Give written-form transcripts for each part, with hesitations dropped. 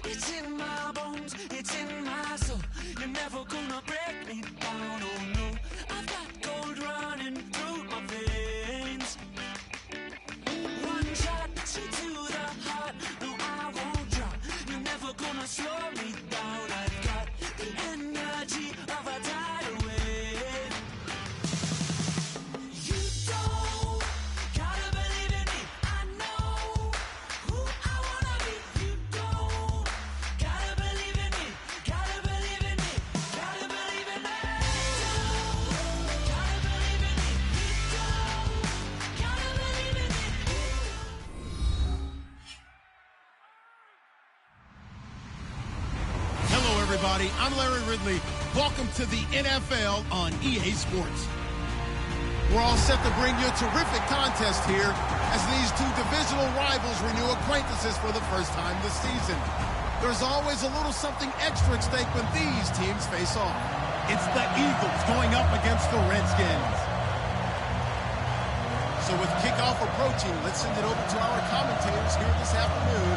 It's in my bones, it's in my soul. You're never gonna break me down, oh no. I've got gold running through my veins. One shot, straight to the heart. No, I won't drop. You're never gonna slow me down. I've got the energy of a tidal wave. You don't gotta believe in me. I know who I wanna be. You don't gotta believe in me. Gotta believe in me. Gotta believe in me. You don't gotta believe in me. You don't gotta believe in me. Hello, everybody. I'm Larry Ridley. Welcome to the NFL on EA Sports. We're all set to bring you a terrific contest here as these two divisional rivals renew acquaintances for the first time this season. There's always a little something extra at stake when these teams face off. It's the Eagles going up against the Redskins. So with kickoff approaching, let's send it over to our commentators here this afternoon,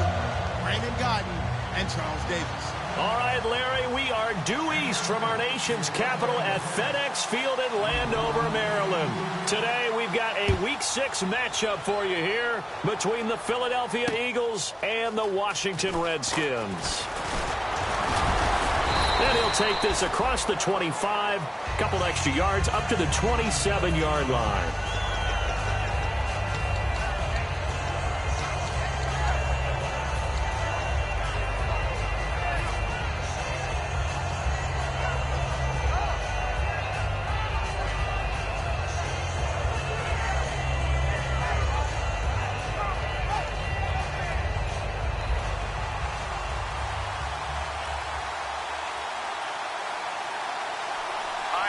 Brandon Godden and Charles Davis. All right, Larry, we are due east from our nation's capital at FedEx Field in Landover, Maryland. Today, we've got a Week 6 matchup for you here between the Philadelphia Eagles and the Washington Redskins. And he'll take this across the 25, couple extra yards up to the 27-yard line.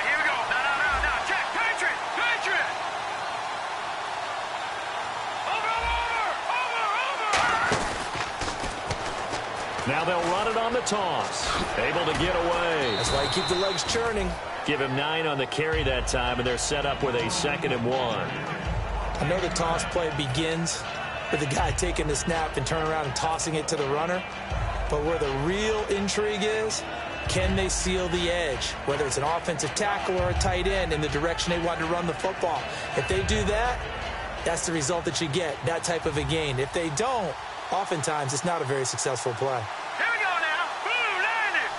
Here we go. No. Check. Patriot. Over. Now they'll run it on the toss. Able to get away. That's why you keep the legs churning. Give him 9 on the carry that time, and they're set up with a 2nd and 1. I know the toss play begins with the guy taking the snap and turning around and tossing it to the runner. But where the real intrigue is, can they seal the edge, whether it's an offensive tackle or a tight end, in the direction they want to run the football? If they do that, that's the result that you get, that type of a gain. If they don't, oftentimes it's not a very successful play. Here we go now. Boom, landed.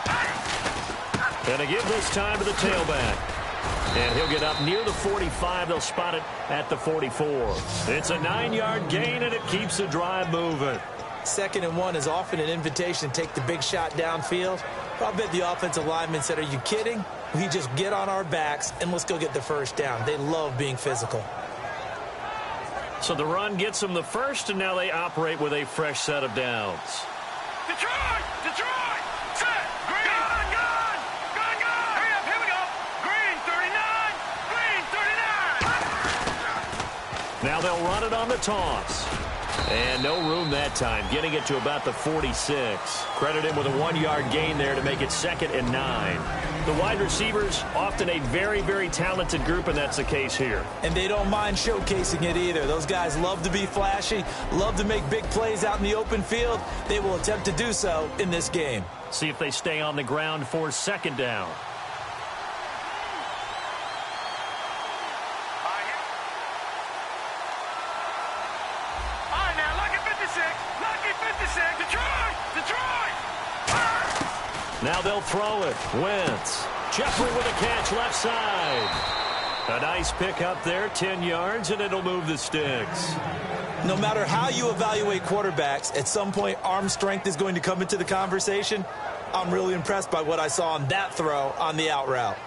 And they give this time to the tailback. And he'll get up near the 45. They'll spot it at the 44. It's a 9-yard gain, and it keeps the drive moving. 2nd and 1 is often an invitation to take the big shot downfield. I'll bet the offensive lineman said, are you kidding? We just get on our backs and let's go get the first down. They love being physical. So the run gets them the first, and now they operate with a fresh set of downs. Detroit. Set. Green. Gun. Hurry up. Here we go. Green 39. Now they'll run it on the toss. And no room that time, getting it to about the 46. Credit him with a 1-yard gain there to make it 2nd and 9. The wide receivers, often a very, very talented group, and that's the case here. And they don't mind showcasing it either. Those guys love to be flashy, love to make big plays out in the open field. They will attempt to do so in this game. See if they stay on the ground for 2nd down. Now they'll throw it. Wentz. Jeffrey with a catch left side. A nice pick up there, 10 yards, and it'll move the sticks. No matter how you evaluate quarterbacks, at some point arm strength is going to come into the conversation. I'm really impressed by what I saw on that throw on the out route.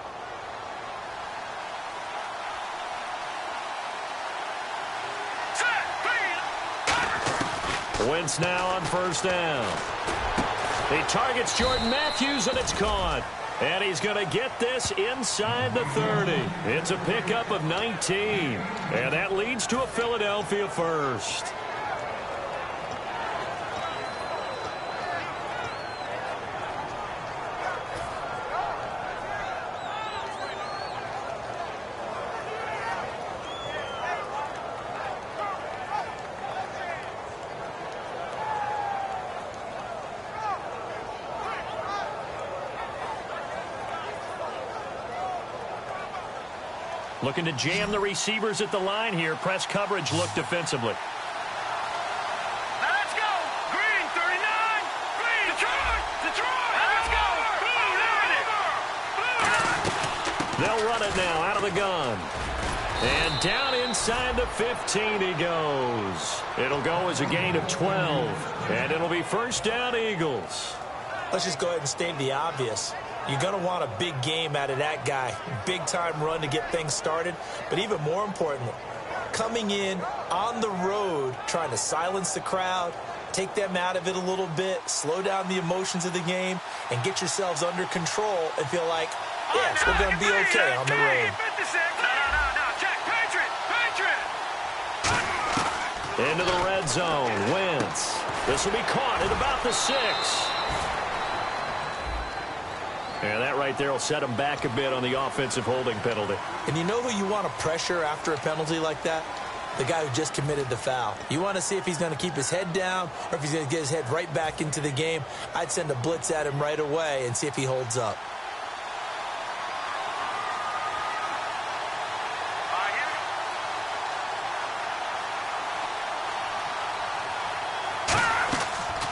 Wentz now on 1st down. He targets Jordan Matthews, and it's caught. And he's going to get this inside the 30. It's a pickup of 19. And that leads to a Philadelphia first. Looking to jam the receivers at the line here. Press coverage look defensively. Now let's go. Green, 39. Green. Detroit. Detroit. Now let's go. Blue, there it is. Blue. They'll run it now out of the gun. And down inside the 15 he goes. It'll go as a gain of 12. And it'll be first down, Eagles. Let's just go ahead and state the obvious. You're going to want a big game out of that guy. Big-time run to get things started. But even more importantly, coming in on the road, trying to silence the crowd, take them out of it a little bit, slow down the emotions of the game, and get yourselves under control and feel like, yes, we're going to be okay on the road. Into the red zone. Wentz. This will be caught at about the 6. And that right there will set him back a bit on the offensive holding penalty. And you know who you want to pressure after a penalty like that? The guy who just committed the foul. You want to see if he's going to keep his head down or if he's going to get his head right back into the game. I'd send a blitz at him right away and see if he holds up.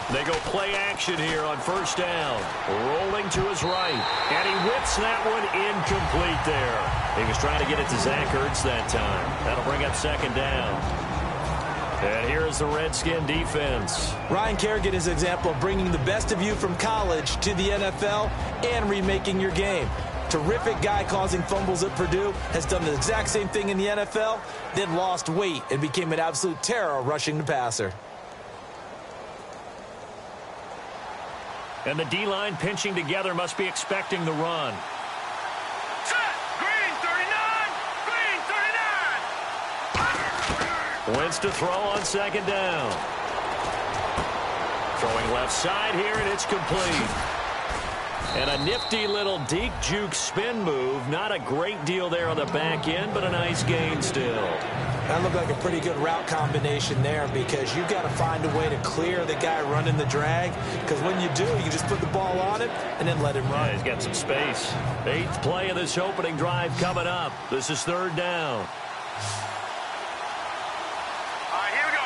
They go play action here on first down. Rolling to his right. And he whips that one incomplete there. He was trying to get it to Zach Ertz that time. That'll bring up second down. And here's the Redskin defense. Ryan Kerrigan is an example of bringing the best of you from college to the NFL and remaking your game. Terrific guy causing fumbles at Purdue, has done the exact same thing in the NFL, then lost weight and became an absolute terror rushing the passer. And the D-line pinching together must be expecting the run. Set. Green, 39. Green, 39. Wentz to throw on second down. Throwing left side here, and it's complete. And a nifty little deke juke spin move. Not a great deal there on the back end, but a nice gain still. That looked like a pretty good route combination there because you've got to find a way to clear the guy running the drag, because when you do, you just put the ball on it and then let him run. Yeah, he's got some space. 8th play of this opening drive coming up. This is third down. All right, here we go.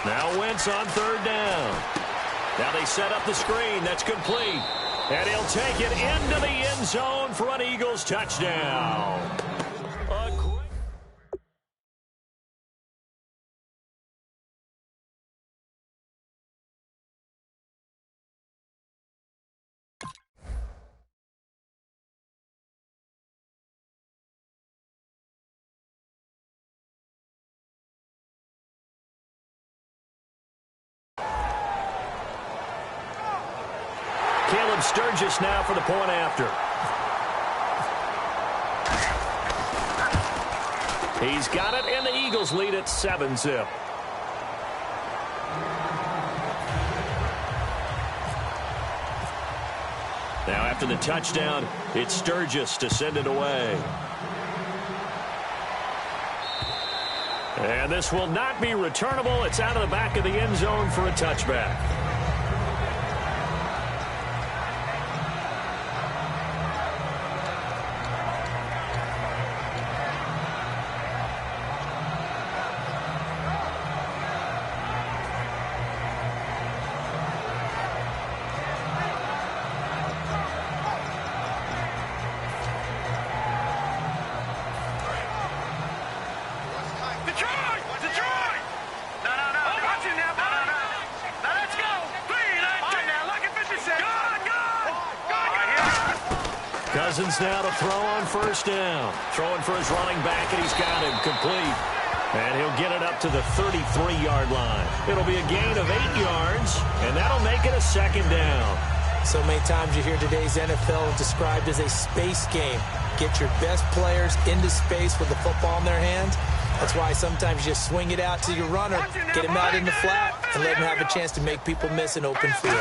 Now Wentz on third down. Now they set up the screen. That's complete. And he'll take it into the end zone for an Eagles touchdown. Caleb Sturgis now for the point after. He's got it, and the Eagles lead at 7-zip. Now after the touchdown, it's Sturgis to send it away. And this will not be returnable. It's out of the back of the end zone for a touchback. Cousins now to throw on first down. Throwing for his running back, and he's got him complete. And he'll get it up to the 33-yard line. It'll be a gain of 8 yards, and that'll make it a second down. So many times you hear today's NFL described as a space game. Get your best players into space with the football in their hands. That's why sometimes you just swing it out to your runner, get him out in the flat, and let him have a chance to make people miss an open field.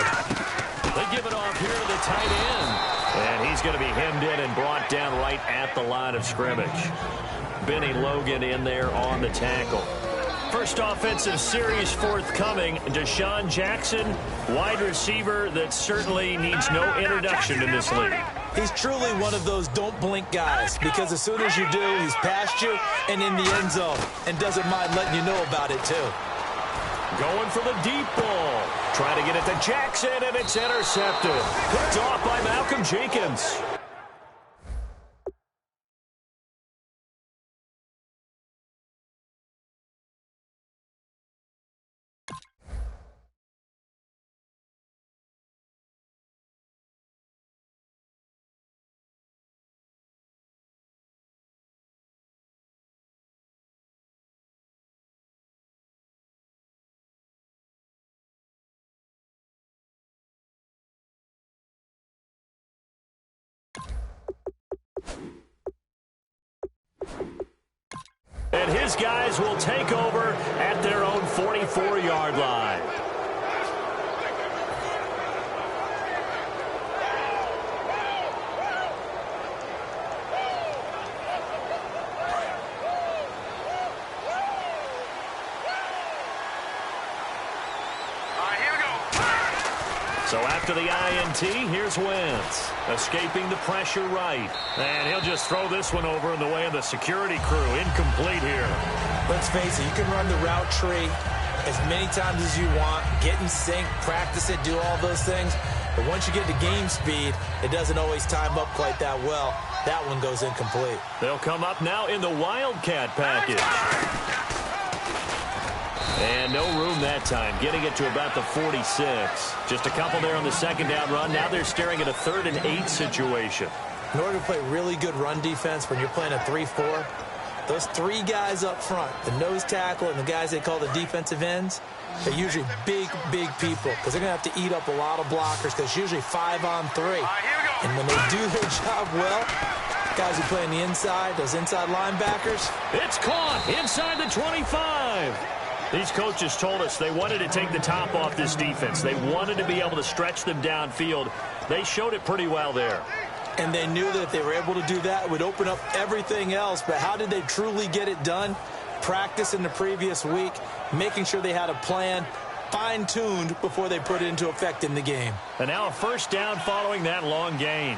They give it off here to the tight end. And he's going to be hemmed in and brought down right at the line of scrimmage. Benny Logan in there on the tackle. First offensive series forthcoming. Deshaun Jackson, wide receiver that certainly needs no introduction in this league. He's truly one of those don't blink guys, because as soon as you do, he's past you and in the end zone and doesn't mind letting you know about it too. Going for the deep ball. Trying to get it to Jackson, and it's intercepted. Picked off by Malcolm Jenkins. And his guys will take over at their own 44-yard line. So after the INT, here's Wentz, escaping the pressure right. And he'll just throw this one over in the way of the security crew. Incomplete here. Let's face it, you can run the route tree as many times as you want, get in sync, practice it, do all those things. But once you get to game speed, it doesn't always time up quite that well. That one goes incomplete. They'll come up now in the Wildcat package. And no room that time, getting it to about the 46. Just a couple there on the second down run. Now they're staring at a 3rd and 8 situation. In order to play really good run defense when you're playing a 3-4, those 3 guys up front, the nose tackle and the guys they call the defensive ends, they're usually big, big people because they're going to have to eat up a lot of blockers because it's usually 5 on 3. And when they do their job well, guys who play on the inside, those inside linebackers. It's caught inside the 25. These coaches told us they wanted to take the top off this defense. They wanted to be able to stretch them downfield. They showed it pretty well there. And they knew that if they were able to do that, it would open up everything else. But how did they truly get it done? Practice in the previous week, making sure they had a plan, fine-tuned before they put it into effect in the game. And now a first down following that long gain.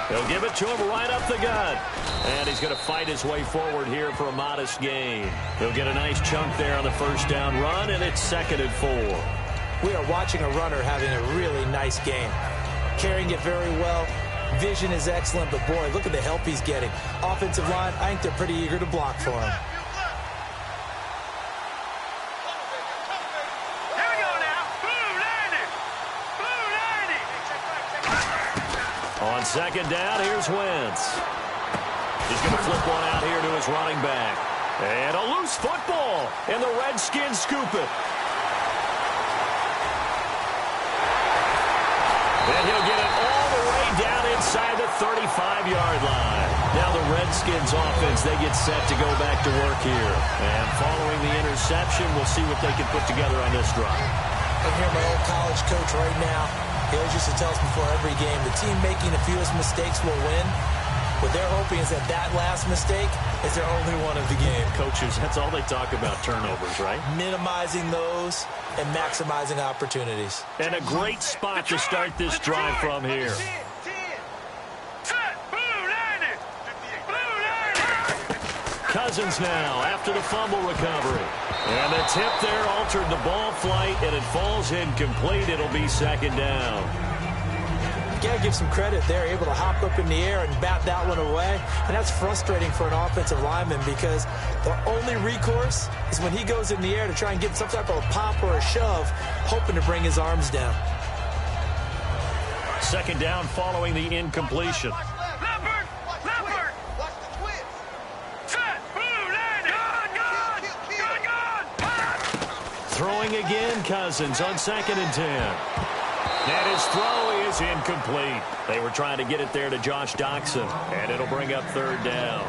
He'll give it to him right up the gut. And he's going to fight his way forward here for a modest gain. He'll get a nice chunk there on the first down run, and it's 2nd and 4. We are watching a runner having a really nice game. Carrying it very well. Vision is excellent, but boy, look at the help he's getting. Offensive line, I think they're pretty eager to block for him. On second down, here's Wentz. He's going to flip one out here to his running back. And a loose football, and the Redskins scoop it. And he'll get it all the way down inside the 35-yard line. Now the Redskins offense, they get set to go back to work here. And following the interception, we'll see what they can put together on this drive. I hear my old college coach right now. He always used to tell us before every game, the team making the fewest mistakes will win. What they're hoping is that that last mistake is their only one of the game. Coaches, that's all they talk about, turnovers, right? Minimizing those and maximizing opportunities. And a great spot to start this drive from here. Cousins now after the fumble recovery. And the tip there altered the ball flight, and it falls incomplete. It'll be 2nd down. You got to give some credit there, able to hop up in the air and bat that one away. And that's frustrating for an offensive lineman because their only recourse is when he goes in the air to try and get some type of a pop or a shove, hoping to bring his arms down. 2nd down following the incompletion. throwing again, Cousins on 2nd and 10. And his throw is incomplete. They were trying to get it there to Josh Doxson, and it'll bring up 3rd down.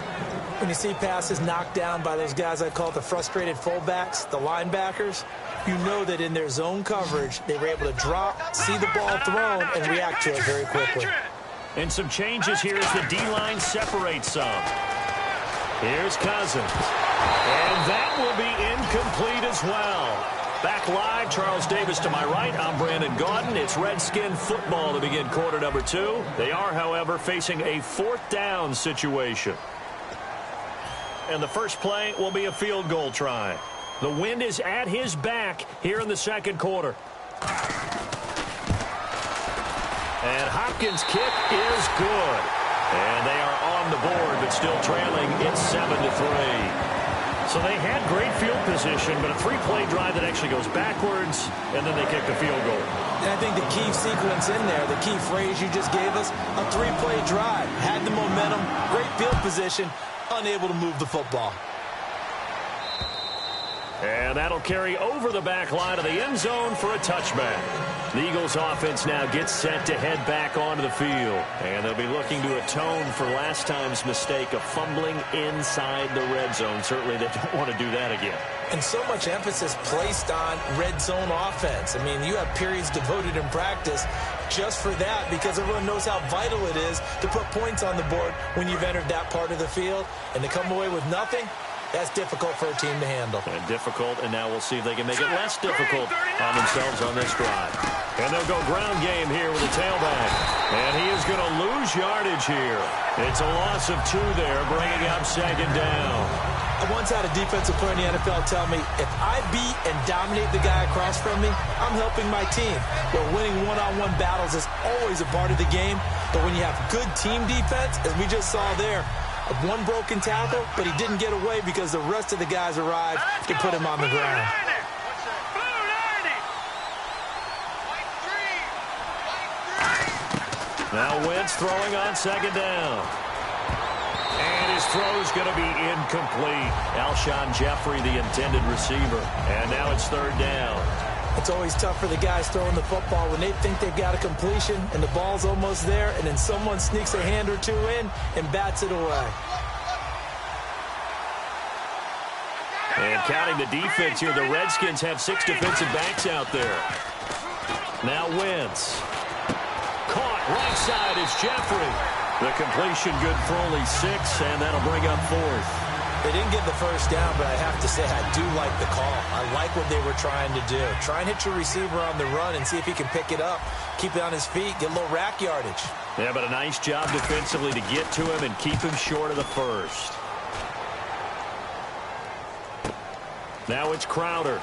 When you see passes knocked down by those guys I call the frustrated fullbacks, the linebackers, you know that in their zone coverage, they were able to drop, see the ball thrown, and react to it very quickly. And some changes here as the D-line separates some. Here's Cousins. And that will be incomplete as well. Back live, Charles Davis to my right. I'm Brandon Gaudin. It's Redskin football to begin quarter number 2. They are, however, facing a 4th down situation. And the first play will be a field goal try. The wind is at his back here in the 2nd quarter. And Hopkins' kick is good. And they are on the board, but still trailing. It's 7-3. So they had great field position, but a 3-play drive that actually goes backwards, and then they kick the field goal. And I think the key sequence in there, the key phrase you just gave us, a 3-play drive. Had the momentum, great field position, unable to move the football. And that'll carry over the back line of the end zone for a touchback. The Eagles offense now gets set to head back onto the field. And they'll be looking to atone for last time's mistake of fumbling inside the red zone. Certainly they don't want to do that again. And so much emphasis placed on red zone offense. I mean, you have periods devoted in practice just for that because everyone knows how vital it is to put points on the board when you've entered that part of the field. And to come away with nothing, that's difficult for a team to handle. And difficult, and now we'll see if they can make it less difficult on themselves on this drive. And they'll go ground game here with a tailback. And he is going to lose yardage here. It's a loss of 2 there, bringing up 2nd down. I once had a defensive player in the NFL tell me, if I beat and dominate the guy across from me, I'm helping my team. But winning one-on-one battles is always a part of the game. But when you have good team defense, as we just saw there, one broken tackle, but he didn't get away because the rest of the guys arrived to put him on the ground. Now Wentz throwing on 2nd down. And his throw is going to be incomplete. Alshon Jeffrey, the intended receiver. And now it's 3rd down. It's always tough for the guys throwing the football when they think they've got a completion and the ball's almost there, and then someone sneaks a hand or 2 in and bats it away. And counting the defense here, the Redskins have 6 defensive backs out there. Now Wentz. Caught right side is Jeffrey. The completion good for only 6, and that'll bring up 4th. They didn't get the first down, but I have to say I do like the call. I like what they were trying to do. Try and hit your receiver on the run and see if he can pick it up, keep it on his feet, get a little rack yardage. Yeah, but a nice job defensively to get to him and keep him short of the first. Now it's Crowder.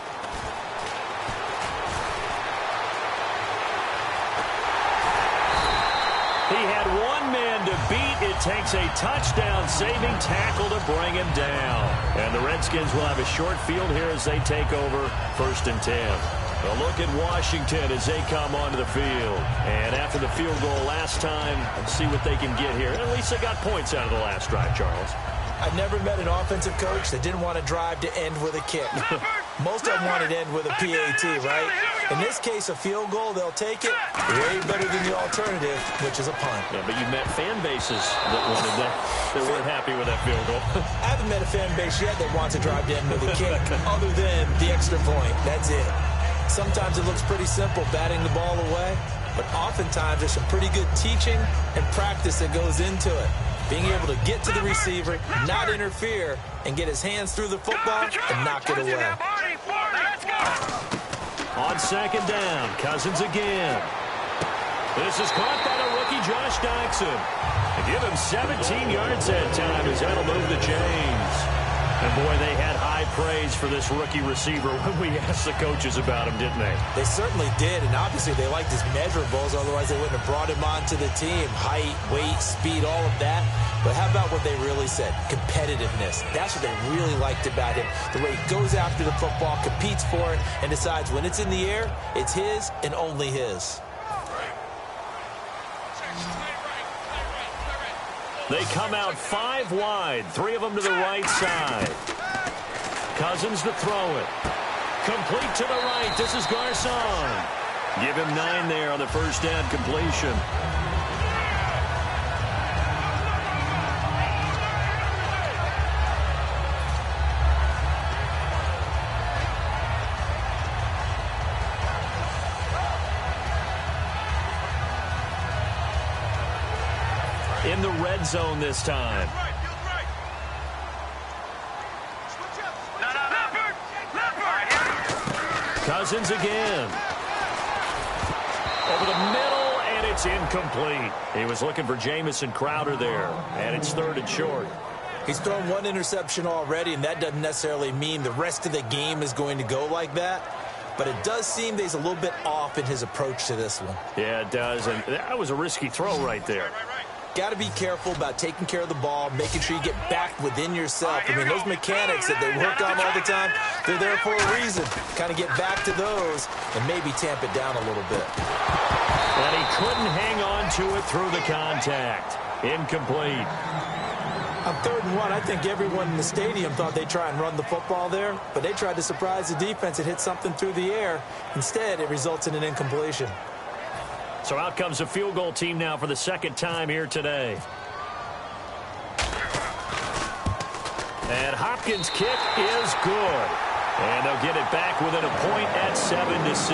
He had one man to beat. It takes a touchdown-saving tackle to bring him down. And the Redskins will have a short field here as they take over 1st and 10. A look at Washington as they come onto the field. And after the field goal last time, let's see what they can get here. At least they got points out of the last drive, Charles. I've never met an offensive coach that didn't want to drive to end with a kick. Most of them wanted to end with a PAT, right? In this case, a field goal, they'll take it way better than the alternative, which is a punt. Yeah, but you've met fan bases that wanted that, that weren't happy with that field goal. I haven't met a fan base yet that wants to drive to end with a kick, other than the extra point. That's it. Sometimes it looks pretty simple, batting the ball away, but oftentimes there's some pretty good teaching and practice that goes into it. Being able to get to the receiver, not interfere, and get his hands through the football and knock it away. On 2nd down, Cousins again. This is caught by the rookie Josh Doxson. Give him 17 yards that time as that'll move to James. And, boy, they had high praise for this rookie receiver when we asked the coaches about him, didn't they? They certainly did, and obviously they liked his measurables, otherwise they wouldn't have brought him onto the team. Height, weight, speed, all of that. But how about what they really said? Competitiveness. That's what they really liked about him. The way he goes after the football, competes for it, and decides when it's in the air, it's his and only his. They come out 5 wide, 3 of them to the right side. Cousins to throw it. Complete to the right. This is Garcon. Give him 9 there on the first down completion. In the red zone this time. Cousins again. Over the middle, and it's incomplete. He was looking for Jamison Crowder there, and it's 3rd and short. He's thrown 1 interception already, and that doesn't necessarily mean the rest of the game is going to go like that. But it does seem that he's a little bit off in his approach to this one. Yeah, it does, and that was a risky throw right there. Got to be careful about taking care of the ball, making sure you get back within yourself. I mean, those mechanics that they work on all the time, they're there for a reason. Kind of get back to those and maybe tamp it down a little bit. And he couldn't hang on to it through the contact. Incomplete. On 3rd and 1, I think everyone in the stadium thought they'd try and run the football there, but they tried to surprise the defense and hit something through the air. Instead, it results in an incompletion. So out comes a field goal team now for the 2nd time here today. And Hopkins' kick is good. And they'll get it back within a point at 7-6.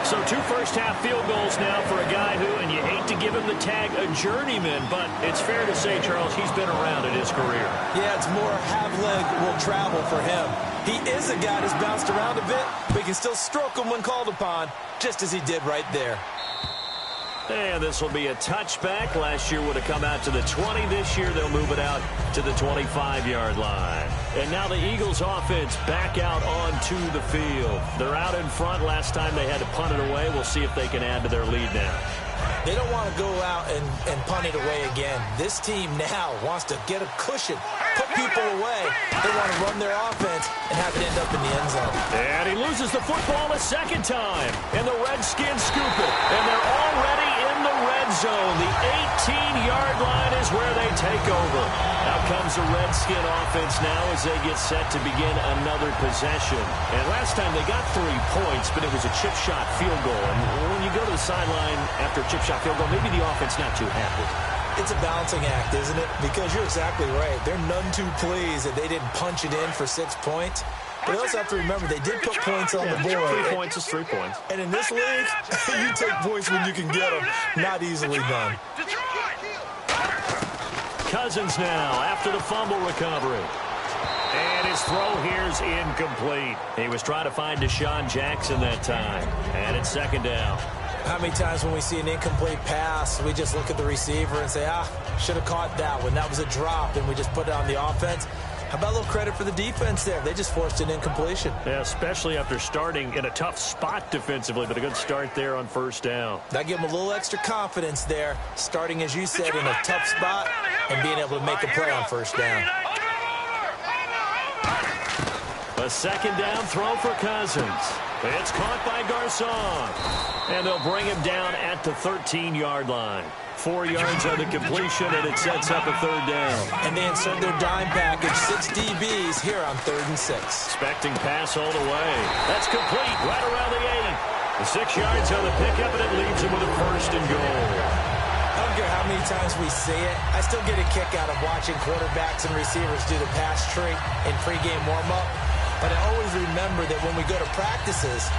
So 2 first-half field goals now for a guy who, and you hate to give him the tag a journeyman, but it's fair to say, Charles, he's been around in his career. Yeah, it's more have leg will travel for him. He is a guy that's bounced around a bit, but he can still stroke him when called upon, just as he did right there. And this will be a touchback. Last year would have come out to the 20. This year they'll move it out to the 25-yard line. And now the Eagles offense back out onto the field. They're out in front. Last time they had to punt it away. We'll see if they can add to their lead now. They don't want to go out and punt it away again. This team now wants to get a cushion, put people away. They want to run their offense and have it end up in the end zone. And he loses the football a 2nd time. And the Redskins scoop it. And they're already in the red zone. The 18-yard line is where they take over. Out comes the Redskin offense now as they get set to begin another possession. And last time they got 3 points, but it was a chip shot field goal. And when you go to the sideline after a chip shot field goal, maybe the offense not too happy. It's a balancing act, isn't it? Because you're exactly right. They're none too pleased that they didn't punch it in for 6 points. But you also have to remember, they did put points on the board. 3 points is 3 points. And in this league, you take points when you can get them. Not easily done. Cousins now after the fumble recovery. And his throw here's incomplete. He was trying to find Deshaun Jackson that time. And it's 2nd down. How many times when we see an incomplete pass, we just look at the receiver and say, should have caught that one. That was a drop, and we just put it on the offense. How about a little credit for the defense there? They just forced an incompletion. Yeah, especially after starting in a tough spot defensively, but a good start there on 1st down. That gave them a little extra confidence there, starting, as you said, in a tough spot and being able to make a play on 1st down. A 2nd down throw for Cousins. It's caught by Garcon. And they'll bring him down at the 13-yard line. 4 yards on the completion, and it sets up a 3rd down. And they insert their dime package, 6 DBs here on 3rd and 6. Expecting pass all the way. That's complete right around the 8. The 6 yards on the pickup, and it leaves him with a 1st and goal. I don't care how many times we see it. I still get a kick out of watching quarterbacks and receivers do the pass tree in pregame warm-up. But I always remember that when we go to practices,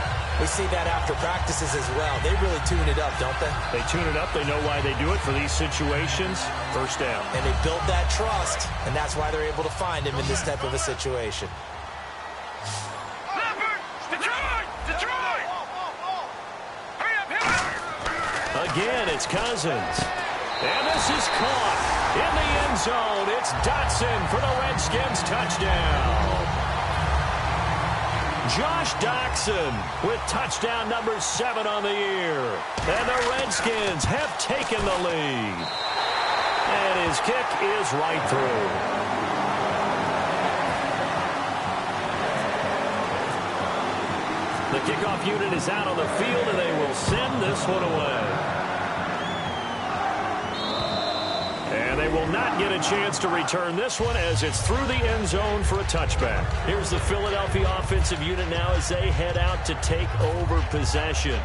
we see that after practices as well. They really tune it up, don't they? They tune it up. They know why they do it for these situations. 1st down. And they build that trust, and that's why they're able to find him in this type of a situation. Detroit! Again, it's Cousins. And this is caught in the end zone. It's Dotson for the Redskins touchdown. Josh Doctson with touchdown number 7 on the year. And the Redskins have taken the lead. And his kick is right through. The kickoff unit is out on the field, and they will send this one away. And they will not get a chance to return this one as it's through the end zone for a touchback. Here's the Philadelphia offensive unit now as they head out to take over possession.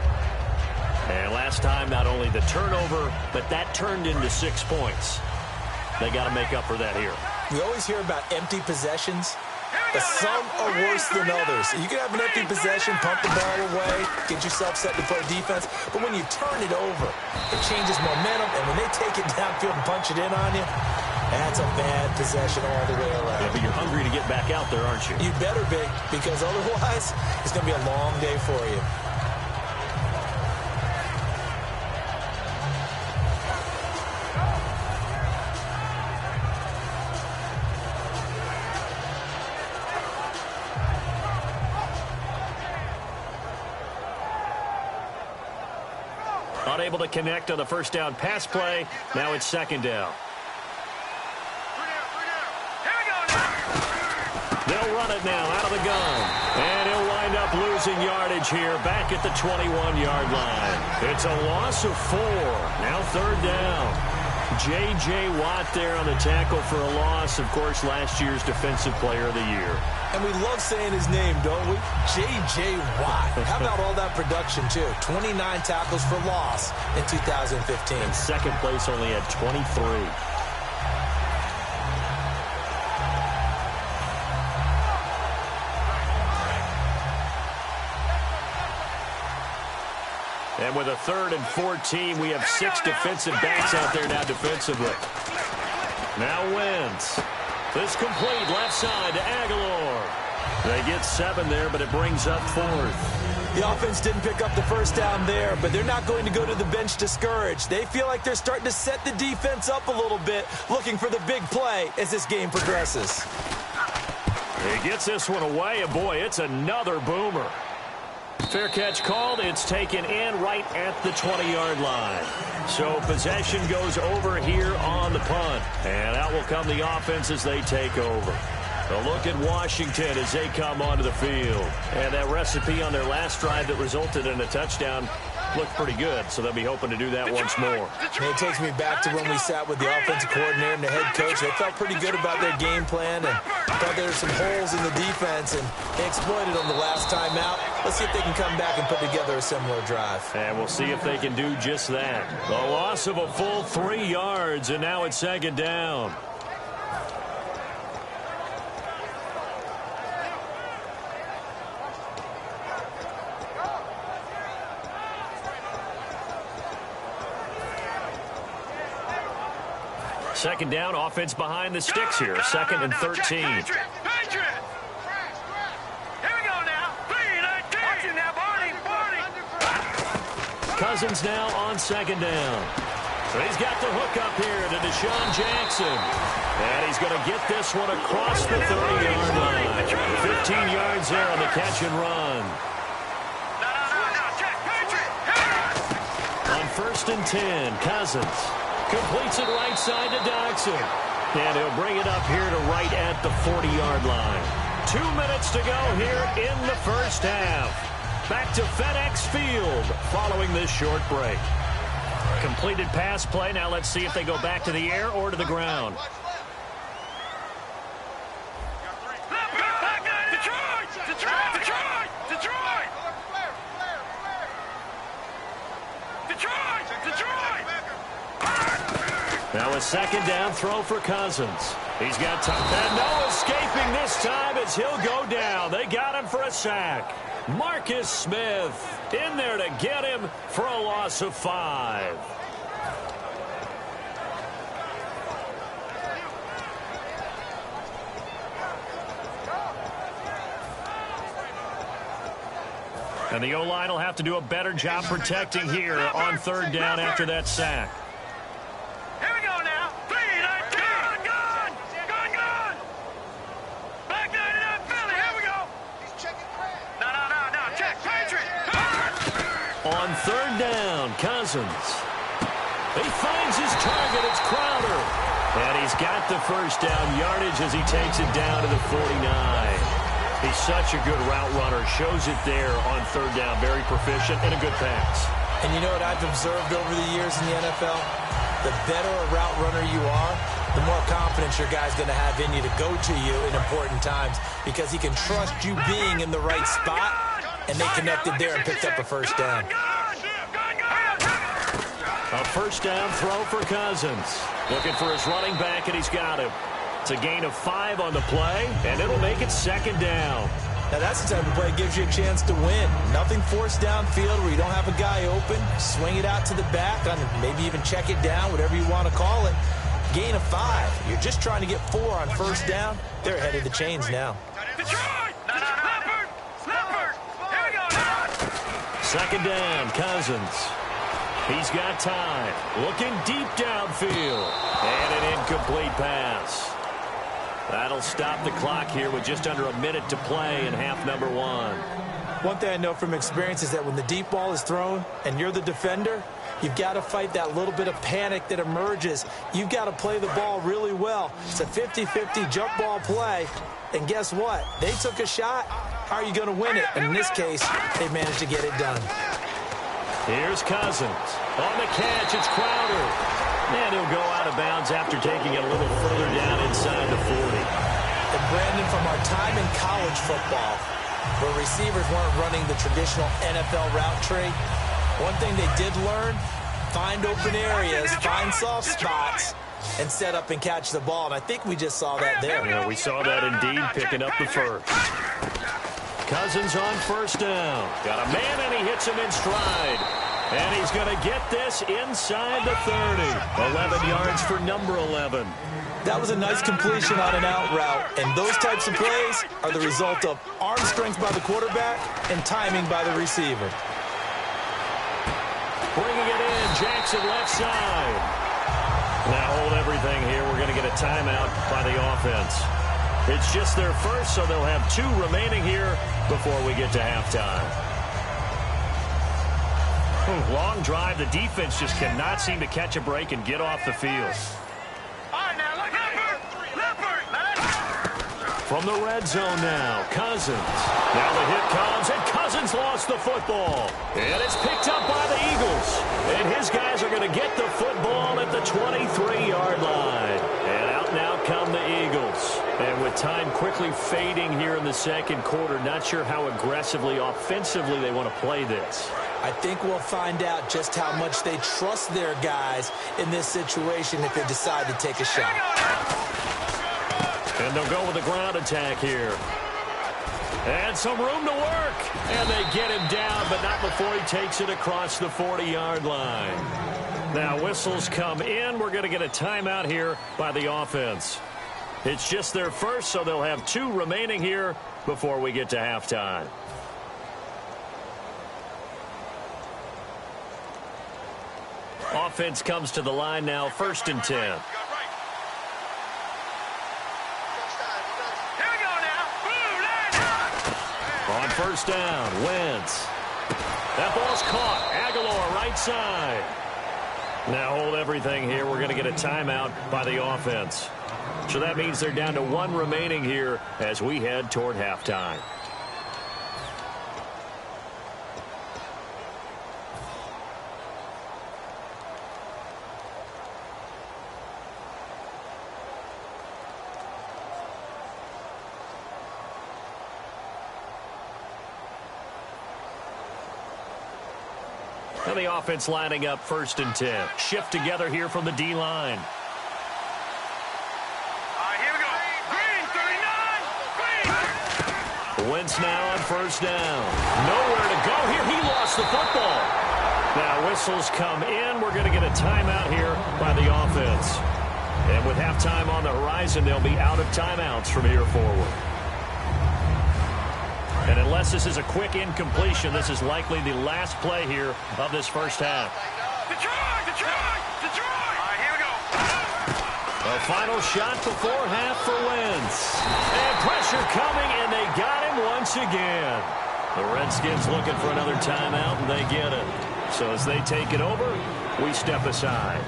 And last time, not only the turnover, but that turned into 6 points. They got to make up for that here. We always hear about empty possessions, but some are worse than others. You can have an empty possession, pump the ball away, get yourself set to play defense, but when you turn it over, it changes momentum, and when they take it downfield and punch it in on you, that's a bad possession all the way around. Yeah, but you're hungry to get back out there, aren't you? You better be, because otherwise, it's going to be a long day for you. Unable to connect on the first down pass play. Now it's second down. They'll run it now out of the gun. And he'll wind up losing yardage here back at the 21-yard line. It's a loss of 4. Now third down. J.J. Watt there on the tackle for a loss. Of course, last year's Defensive Player of the Year. And we love saying his name, don't we? J.J. Watt. How about all that production, too? 29 tackles for loss in 2015. And second place only had 23. And with a 3rd and 14, we have 6 defensive backs out there now defensively. Now Wentz. This complete left side to Aguilar. They get 7 there, but it brings up 4th. The offense didn't pick up the first down there, but they're not going to go to the bench discouraged. They feel like they're starting to set the defense up a little bit, looking for the big play as this game progresses. He gets this one away, and boy, it's another boomer. Fair catch called. It's taken in right at the 20-yard line. So possession goes over here on the punt. And out will come the offense as they take over. A look at Washington as they come onto the field. And that recipe on their last drive that resulted in a touchdown looked pretty good, so they'll be hoping to do that once more. It takes me back to when we sat with the offensive coordinator and the head coach. They felt pretty good about their game plan and thought there were some holes in the defense, and they exploited them the last time out. Let's see if they can come back and put together a similar drive. And we'll see if they can do just that. A loss of a full 3 yards, and now it's second down. Second down, offense behind the sticks here. 2nd and 13. Here we go now. 3-19. Watch it now, Barney. Cousins now on second down. So he's got the hook up here to Deshaun Jackson. And he's going to get this one across the 30-yard line. 15 yards there on the catch and run. On 1st and 10, Cousins completes it right side to Dodson. And he'll bring it up here to right at the 40-yard line. 2 minutes to go here in the first half. Back to FedEx Field following this short break. Completed pass play. Now let's see if they go back to the air or to the ground. Now a second down throw for Cousins. He's got time. And no escaping this time as he'll go down. They got him for a sack. Marcus Smith in there to get him for a loss of 5. And the O-line will have to do a better job protecting here on third down after that sack. Here we go now. 3-19. Gun. Back 99 Philly. Here we go. He's checking Craig. No. Check. Patriot. On third down, Cousins. He finds his target. It's Crowder. And he's got the first down yardage as he takes it down to the 49. He's such a good route runner. Shows it there on third down. Very proficient and a good pass. And you know what I've observed over the years in the NFL? the better a route runner you are, the more confidence your guy's going to have in you to go to you in important times because he can trust you being in the right spot, and they connected there and picked up a first down. A first down throw for Cousins. Looking for his running back, and he's got him. It's a gain of 5 on the play, and it'll make it second down. Now, that's the type of play that gives you a chance to win. Nothing forced downfield where you don't have a guy open. Swing it out to the back, maybe even check it down, whatever you want to call it. Gain of 5. You're just trying to get 4 on first down. They're ahead of the chains now. Second down, Cousins. He's got time. Looking deep downfield. And an incomplete pass. That'll stop the clock here with just under a minute to play in half number 1. One thing I know from experience is that when the deep ball is thrown and you're the defender, you've got to fight that little bit of panic that emerges. You've got to play the ball really well. It's a 50-50 jump ball play. And guess what? They took a shot. How are you going to win it? And in this case, they managed to get it done. Here's Cousins. On the catch, it's Crowder. And he'll go out of bounds after taking it a little further down inside the 40. And Brandon, from our time in college football, where receivers weren't running the traditional NFL route tree, one thing they did learn, find open areas, find soft spots, and set up and catch the ball. And I think we just saw that there. Yeah, we saw that indeed, picking up the first. Cousins on first down. Got a man, and he hits him in stride. And he's going to get this inside the 30. 11 yards for number 11. That was a nice completion on an out route. And those types of plays are the result of arm strength by the quarterback and timing by the receiver. Bringing it in, Jackson left side. Now hold everything here. We're going to get a timeout by the offense. It's just their first, so they'll have 2 remaining here before we get to halftime. Long drive. The defense just cannot seem to catch a break and get off the field. From the red zone now, Cousins. Now the hit comes, and Cousins lost the football. And it's picked up by the Eagles. And his guys are going to get the football at the 23-yard line. And out now come the Eagles. And with time quickly fading here in the second quarter, not sure how aggressively, offensively they want to play this. I think we'll find out just how much they trust their guys in this situation if they decide to take a shot. And they'll go with a ground attack here. And some room to work. And they get him down, but not before he takes it across the 40-yard line. Now whistles come in. We're going to get a timeout here by the offense. It's just their first, so they'll have 2 remaining here before we get to halftime. Offense comes to the line now, 1st and 10. On first down, Wentz. That ball's caught. Aguilar right side. Now hold everything here. We're going to get a timeout by the offense. So that means they're down to 1 remaining here as we head toward halftime. And the offense lining up 1st and 10. Shift together here from the D-line. Here we go. Green, 39. Green. Wentz now on first down. Nowhere to go here. He lost the football. Now whistles come in. We're going to get a timeout here by the offense. And with halftime on the horizon, they'll be out of timeouts from here forward. And unless this is a quick incompletion, this is likely the last play here of this first half. Detroit, Detroit, Detroit. Here we go. A final shot before half for Wentz. And pressure coming, and they got him once again. The Redskins looking for another timeout, and they get it. So as they take it over, we step aside.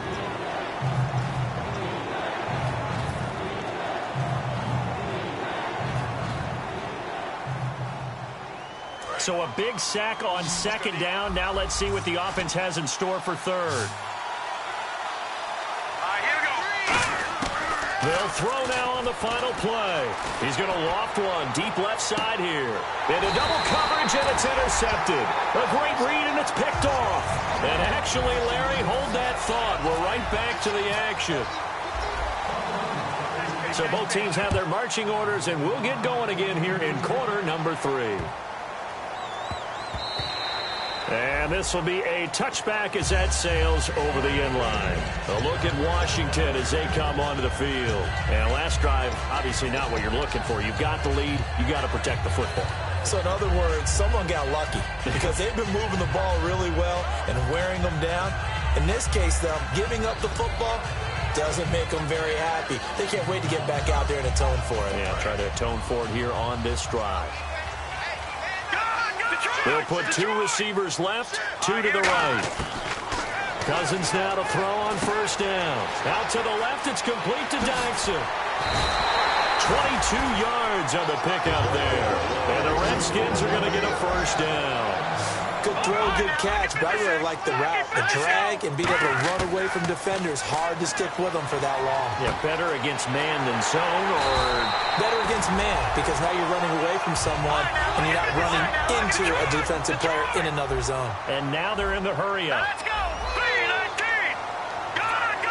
So a big sack on second down. Now let's see what the offense has in store for third. They'll throw now on the final play. He's going to loft one deep left side here. Into double coverage, and it's intercepted. A great read, and it's picked off. And actually, Larry, hold that thought. We're right back to the action. So both teams have their marching orders, and we'll get going again here in quarter number 3. And this will be a touchback as that sails over the end line. A look at Washington as they come onto the field. And last drive, obviously not what you're looking for. You've got the lead. You got to protect the football. So in other words, someone got lucky because they've been moving the ball really well and wearing them down. In this case, though, giving up the football doesn't make them very happy. They can't wait to get back out there and atone for it. Yeah, try to atone for it here on this drive. They'll put 2 receivers left, 2 to the right. Cousins now to throw on first down. Out to the left, it's complete to Dyson. 22 yards on the pickup there. And the Redskins are going to get a first down. Good throw, good catch, but I really like the route, the drag, and being able to run away from defenders. Hard to stick with them for that long. Yeah, better against man than zone, or better against man, because now you're running away from someone and you're not running into a defensive player in another zone. And now they're in the hurry up. Let's go. 3-19. Got it.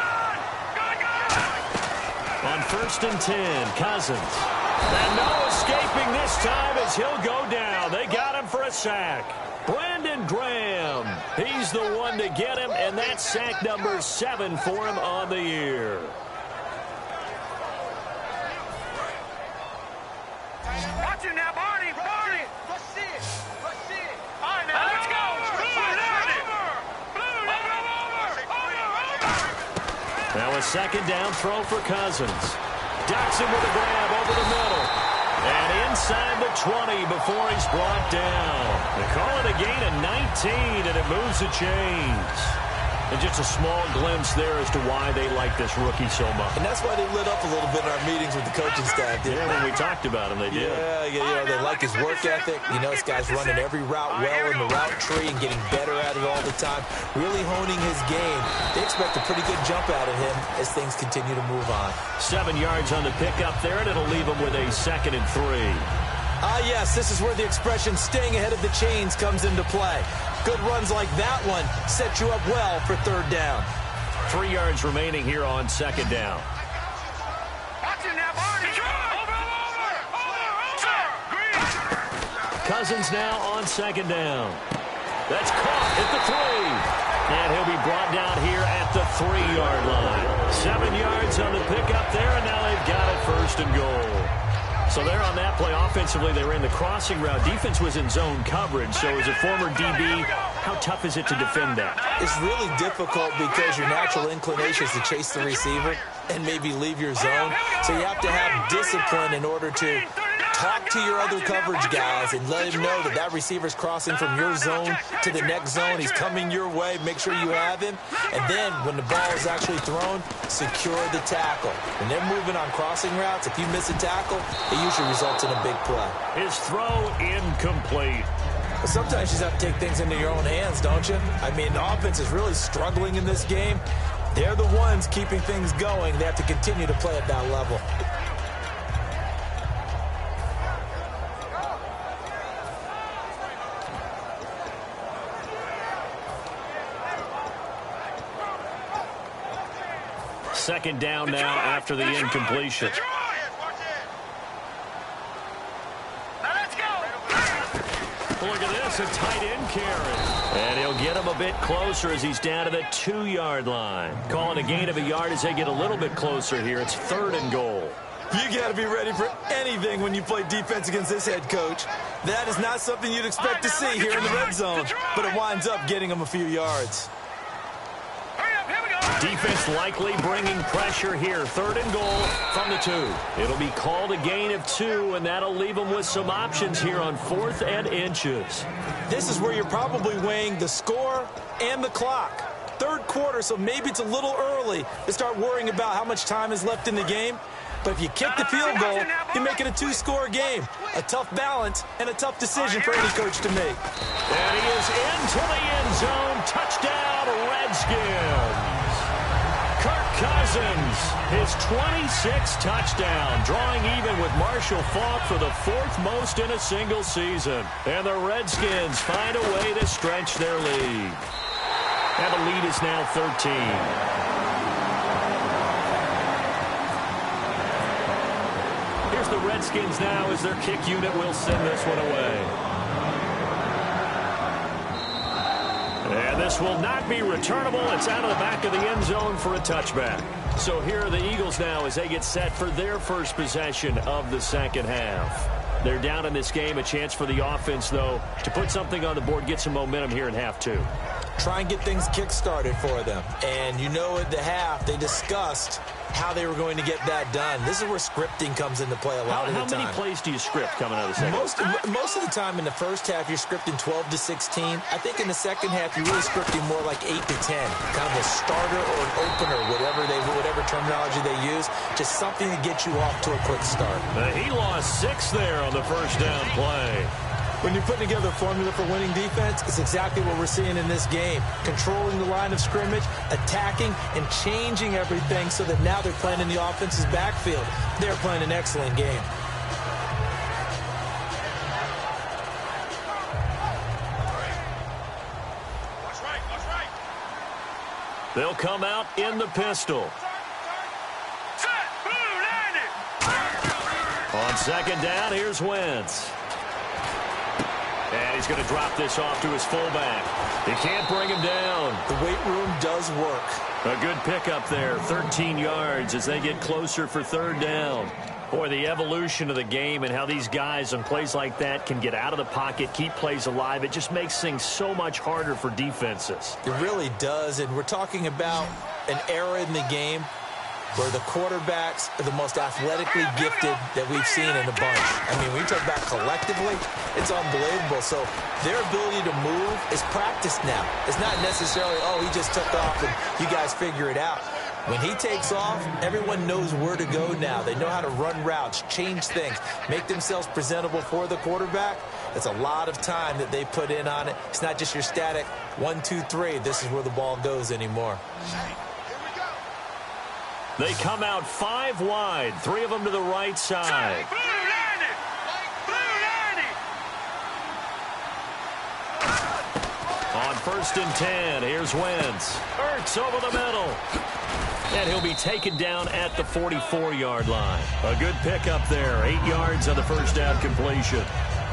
On first and 10, Cousins. And no escaping this time as he'll go down. They got him for a sack. Brandon Graham, he's the one to get him, and that's sack number 7 for him on the year. Watch him now, Barney. Let's see it. All right, now, let's go. Now a second down throw for Cousins. Jackson with a grab over the middle. And inside the 20 before he's brought down. They call it a gain of 19, and it moves the chains. And just a small glimpse there as to why they like this rookie so much. And that's why they lit up a little bit in our meetings with the coaching staff, didn't they? When we talked about him, they did. Yeah, they like his work ethic. You know, this guy's running every route well in the route tree and getting better at it all the time, really honing his game. They expect a pretty good jump out of him as things continue to move on. 7 yards on the pickup there, and it'll leave him with a 2nd and 3. Yes, this is where the expression staying ahead of the chains comes into play. Good runs like that one set you up well for 3rd down. 3 yards remaining here on 2nd down. Watch him now, Barney. Over. Cousins now on 2nd down. That's caught at the 3. And he'll be brought down here at the 3-yard line. 7 yards on the pickup there, and now they've got it 1st and goal. So there on that play, offensively, they ran the crossing route. Defense was in zone coverage, so as a former DB, how tough is it to defend that? It's really difficult because your natural inclination is to chase the receiver and maybe leave your zone. So you have to have discipline in order to talk to your other coverage guys and let him know that that receiver's crossing from your zone to the next zone. He's coming your way. Make sure you have him. And then when the ball is actually thrown, secure the tackle. When they're moving on crossing routes, if you miss a tackle, it usually results in a big play. His throw incomplete. But sometimes you just have to take things into your own hands, don't you? I mean, the offense is really struggling in this game. They're the ones keeping things going. They have to continue to play at that level. Second down now after the incompletion. Look at this, a tight end carry. And he'll get him a bit closer as he's down to the 2-yard line. Calling a gain of a yard as they get a little bit closer here. It's 3rd and goal. You got to be ready for anything when you play defense against this head coach. That is not something you'd expect to see here in the red zone, but it winds up getting him a few yards. Defense likely bringing pressure here. 3rd and goal from the 2. It'll be called a gain of 2, and that'll leave them with some options here on 4th and inches. This is where you're probably weighing the score and the clock. 3rd quarter, so maybe it's a little early to start worrying about how much time is left in the game. But if you kick the field goal, you make it a 2-score game. A tough balance and a tough decision for any coach to make. And he is into the end zone. Touchdown, Redskins. Kirk Cousins, his 26th touchdown, drawing even with Marshall Faulk for the 4th most in a single season. And the Redskins find a way to stretch their lead. And the lead is now 13. Here's the Redskins now as their kick unit will send this one away. And this will not be returnable. It's out of the back of the end zone for a touchback. So here are the Eagles now as they get set for their first possession of the second half. They're down in this game. A chance for the offense, though, to put something on the board, get some momentum here in half two. Try and get things kick-started for them. And you know at the half, they discussed how they were going to get that done. This is where scripting comes into play a lot of the time. How many plays do you script coming out of the second half? Most of the time in the first half, you're scripting 12 to 16. I think in the second half, you're really scripting more like 8 to 10. Kind of a starter or an opener, whatever terminology they use. Just something to get you off to a quick start. He lost 6 there on the first down play. When you're putting together a formula for winning defense, it's exactly what we're seeing in this game. Controlling the line of scrimmage, attacking, and changing everything so that now they're playing in the offense's backfield. They're playing an excellent game. They'll come out in the pistol. On second down, here's Wentz. And he's going to drop this off to his fullback. He can't bring him down. The weight room does work. A good pickup there, 13 yards as they get closer for third down. Boy, the evolution of the game and how these guys on plays like that can get out of the pocket, keep plays alive, it just makes things so much harder for defenses. It really does, and we're talking about an era in the game where the quarterbacks are the most athletically gifted that we've seen in a bunch. I mean, when you talk about collectively, it's unbelievable. So their ability to move is practiced now. It's not necessarily, oh, he just took off and you guys figure it out. When he takes off, everyone knows where to go now. They know how to run routes, change things, make themselves presentable for the quarterback. It's a lot of time that they put in on it. It's not just your static 1, 2, 3. This is where the ball goes anymore. They come out 5 wide, 3 of them to the right side. On 1st and 10, here's Wentz. Ertz over the middle. And he'll be taken down at the 44-yard line. A good pickup there, 8 yards on the first down completion.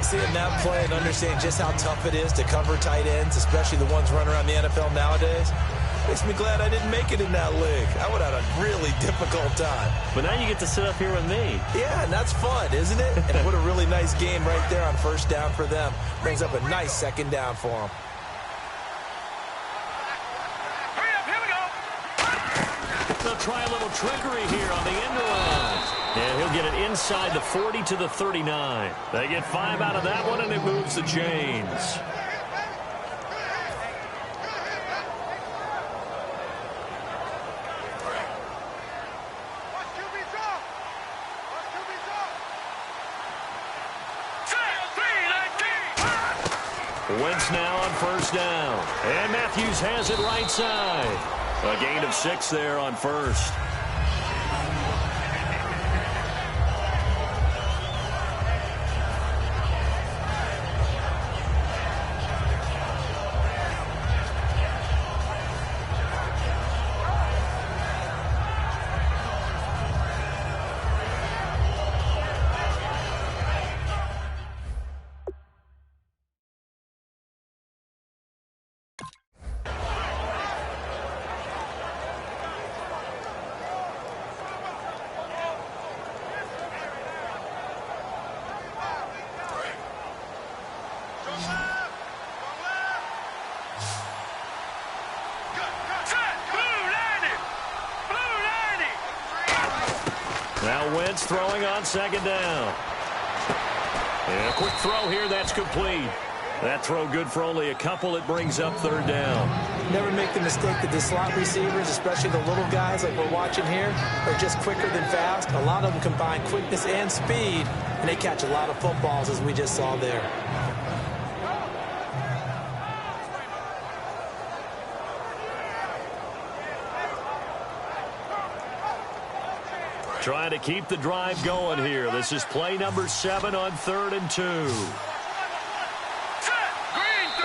Seeing that play and understanding just how tough it is to cover tight ends, especially the ones running around the NFL nowadays, makes me glad I didn't make it in that league. I would have had a really difficult time. But now you get to sit up here with me. Yeah, and that's fun, isn't it? And what a really nice game right there on first down for them. Brings up a nice second down for them. Hurry up, here we go. They'll try a little trickery here on the end around. And he'll get it inside the 40 to the 39. They get 5 out of that one, and it moves the chains. Wentz now on first down. And Matthews has it right side. A gain of 6 there on first. Now Wentz throwing on second down. And a quick throw here, that's complete. That throw good for only a couple. It brings up third down. Never make the mistake that the slot receivers, especially the little guys like we're watching here, are just quicker than fast. A lot of them combine quickness and speed, and they catch a lot of footballs, as we just saw there. Trying to keep the drive going here. This is play number 7 on 3rd and 2.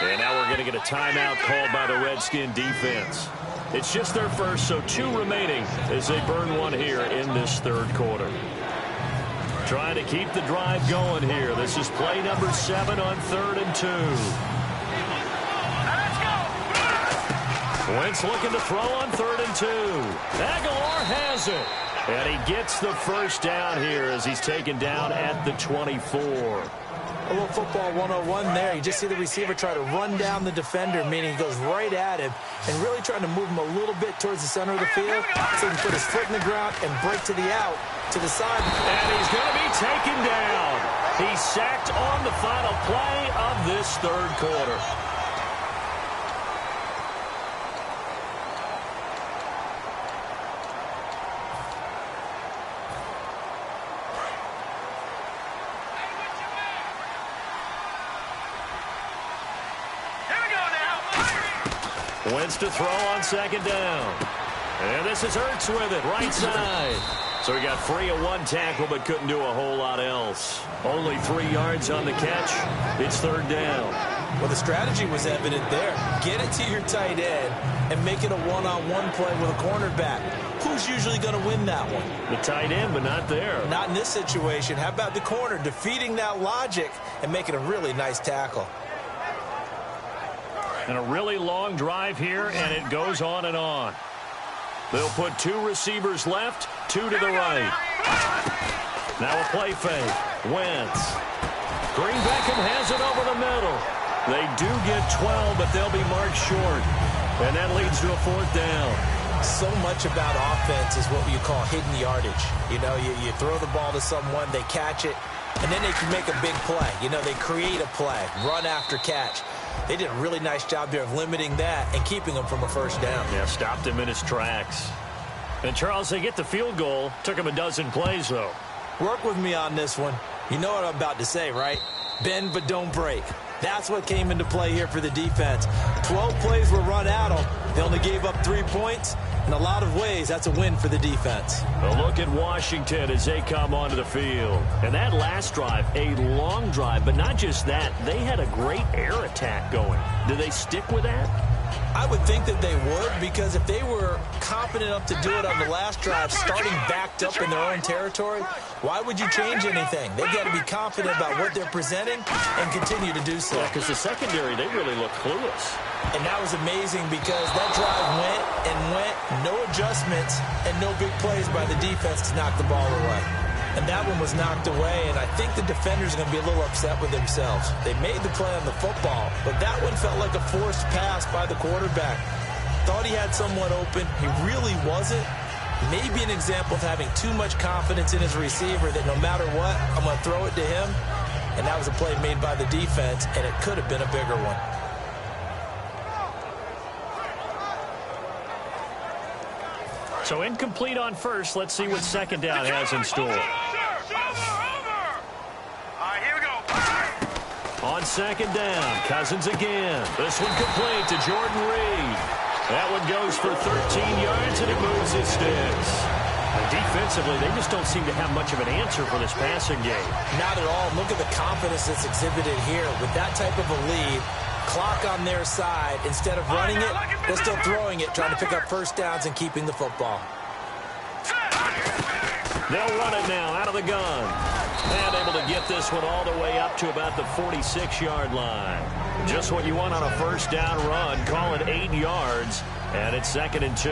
And now we're going to get a timeout called by the Redskin defense. It's just their first, so 2 remaining as they burn one here in this 3rd quarter. Trying to keep the drive going here. This is play number 7 on 3rd and 2. Wentz looking to throw on 3rd and 2. Aguilar has it. And he gets the first down here as he's taken down at the 24. A little football 101 there. You just see the receiver try to run down the defender, meaning he goes right at him and really trying to move him a little bit towards the center of the field so he can put his foot in the ground and break to the out, to the side. And he's going to be taken down. He's sacked on the final play of this 3rd quarter. Wentz to throw on 2nd down. And this is Ertz with it, right side. So he got free of 1 tackle but couldn't do a whole lot else. Only 3 yards on the catch. It's 3rd down. Well, the strategy was evident there. Get it to your tight end and make it a one-on-one play with a cornerback. Who's usually going to win that one? The tight end, but not there. Not in this situation. How about the corner defeating that logic and making a really nice tackle? And a really long drive here, and it goes on and on. They'll put 2 receivers left, 2 to the right. Now a play fake. Wentz. Green Beckham has it over the middle. They do get 12, but they'll be marked short. And that leads to a 4th down. So much about offense is what you call hidden yardage. You know, you throw the ball to someone, they catch it, and then they can make a big play. You know, they create a play, run after catch. They did a really nice job there of limiting that and keeping him from a 1st down. Yeah, stopped him in his tracks. And, Charles, they get the field goal. Took him a dozen plays, though. Work with me on this one. You know what I'm about to say, right? Bend but don't break. That's what came into play here for the defense. 12 plays were run at them. They only gave up 3 points. In a lot of ways, that's a win for the defense. A look at Washington as they come onto the field. And that last drive, a long drive, but not just that. They had a great air attack going. Do they stick with that? I would think that they would, because if they were confident enough to do it on the last drive, starting backed up in their own territory, why would you change anything? They've got to be confident about what they're presenting and continue to do so. Yeah, because the secondary, they really look clueless. And that was amazing because that drive went and went, no adjustments, and no big plays by the defense to knock the ball away. And that one was knocked away, and I think the defenders are going to be a little upset with themselves. They made the play on the football, but that one felt like a forced pass by the quarterback. Thought he had someone open. He really wasn't. Maybe an example of having too much confidence in his receiver that no matter what, I'm going to throw it to him. And that was a play made by the defense, and it could have been a bigger one. So incomplete on 1st. Let's see what 2nd down has in store. Here we go. On 2nd down, Cousins again. This one complete to Jordan Reed. That one goes for 13 yards, and it moves his sticks. And defensively, they just don't seem to have much of an answer for this passing game. Not at all. Look at the confidence that's exhibited here. With that type of a lead, clock on their side, instead of running it, they're still throwing it, trying to pick up 1st downs and keeping the football. They'll run it now out of the gun. And able to get this one all the way up to about the 46-yard line. Just what you want on a 1st down run. Call it 8 yards, and it's 2nd and 2.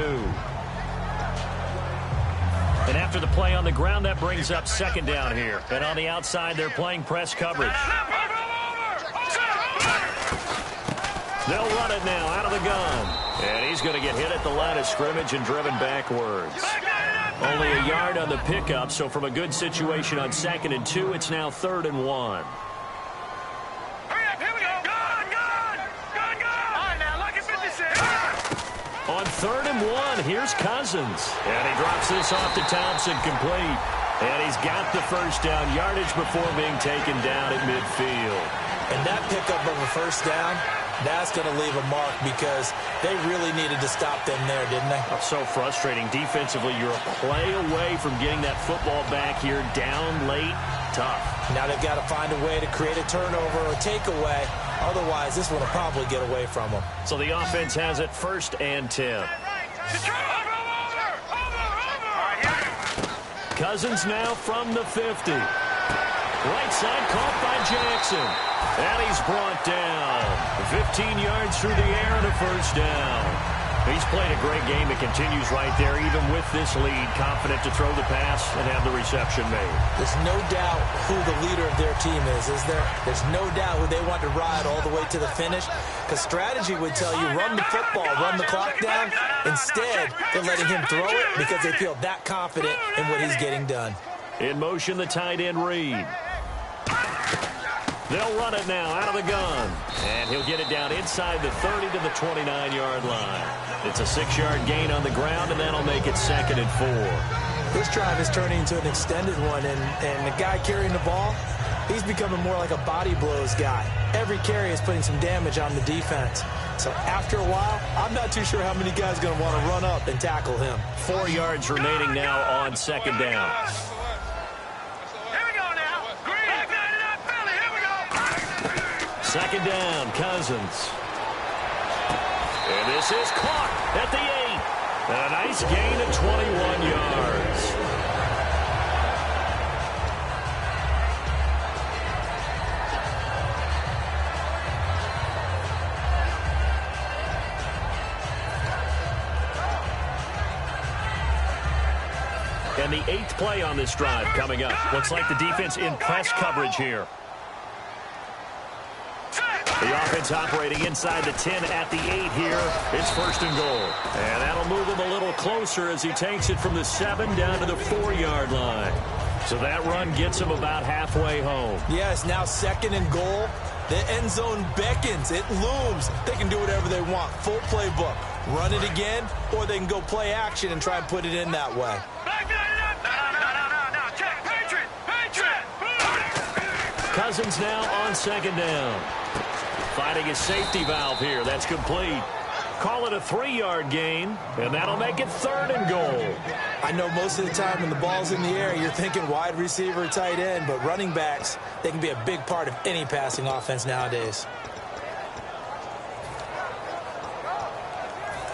And after the play on the ground, that brings up 2nd down here. And on the outside, they're playing press coverage. They'll run it now out of the gun. And he's going to get hit at the line of scrimmage and driven backwards. Only a yard on the pickup, so from a good situation on 2nd and 2, it's now 3rd and 1. Hurry up, here we go. Gun. All right, now, lucky 56. On 3rd and 1, here's Cousins. And he drops this off to Thompson, complete. And he's got the 1st down yardage before being taken down at midfield. And that pickup of a 1st down, That's going to leave a mark because they really needed to stop them there, didn't they? That's so frustrating. Defensively, you're a play away from getting that football back here. Down late, tough. Now they've got to find a way to create a turnover or takeaway. Otherwise, this one will probably get away from them. So the offense has it 1st and 10. Cousins now from the 50. Right side caught by Jackson. And he's brought down. 15 yards through the air and a 1st down. He's played a great game. It continues right there, even with this lead. Confident to throw the pass and have the reception made. There's no doubt who the leader of their team is there? There's no doubt who they want to ride all the way to the finish. Because strategy would tell you, run the football, run the clock down. Instead, they're letting him throw it because they feel that confident in what he's getting done. In motion, the tight end Reed. They'll run it now out of the gun. And he'll get it down inside the 30 to the 29-yard line. It's a 6-yard gain on the ground, and that'll make it 2nd and 4. This drive is turning into an extended one, and the guy carrying the ball, he's becoming more like a body blows guy. Every carry is putting some damage on the defense. So after a while, I'm not too sure how many guys are going to want to run up and tackle him. 4 yards remaining now on 2nd down. Second down, Cousins. And this is caught at the 8. And a nice gain of 21 yards. And the 8th play on this drive coming up. Looks like the defense in press coverage here. The offense operating inside the 10 at the 8 here. It's 1st and goal. And that'll move him a little closer as he takes it from the 7 down to the 4-yard line. So that run gets him about halfway home. Yes, now 2nd and goal. The end zone beckons. It looms. They can do whatever they want. Full playbook. Run it again, or they can go play action and try and put it in that way. Cousins now on 2nd down. Finding his safety valve here. That's complete. Call it a 3-yard gain, and that'll make it 3rd and goal. I know most of the time when the ball's in the air, you're thinking wide receiver, tight end, but running backs, they can be a big part of any passing offense nowadays.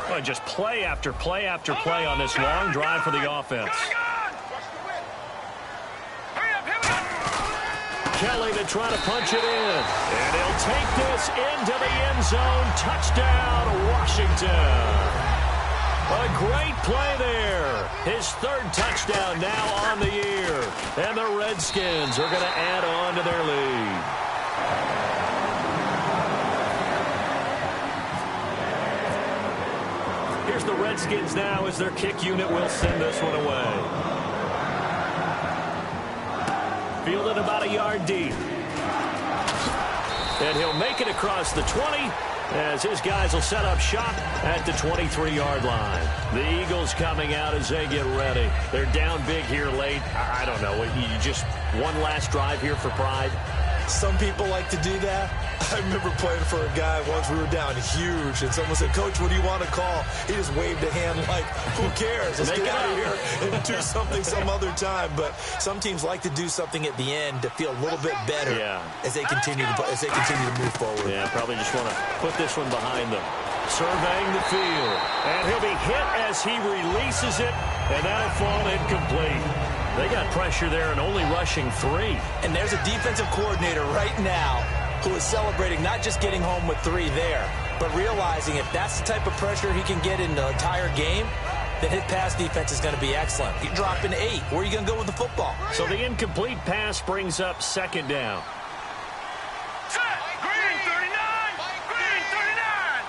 Well, just play after play after play on this long drive for the offense. Kelly to try to punch it in. And he'll take this into the end zone. Touchdown, Washington. A great play there. His 3rd touchdown now on the year. And the Redskins are going to add on to their lead. Here's the Redskins now as their kick unit will send this one away. Fielded about a yard deep. And he'll make it across the 20 as his guys will set up shop at the 23-yard line. The Eagles coming out as they get ready. They're down big here late. I don't know. You just one last drive here for pride. Some people like to do that. I remember playing for a guy once. We were down huge, and someone said, "Coach, what do you want to call?" He just waved a hand like, "Who cares? Let's get out of here and do something some other time." But some teams like to do something at the end to feel a little bit better as they continue to move forward. Yeah, probably just want to put this one behind them. Surveying the field, and he'll be hit as he releases it, and that'll fall incomplete. They got pressure there and only rushing 3. And there's a defensive coordinator right now who is celebrating not just getting home with 3 there, but realizing if that's the type of pressure he can get in the entire game, then his pass defense is going to be excellent. You drop in 8. Where are you going to go with the football? So the incomplete pass brings up 2nd down. Green 39! Green 39!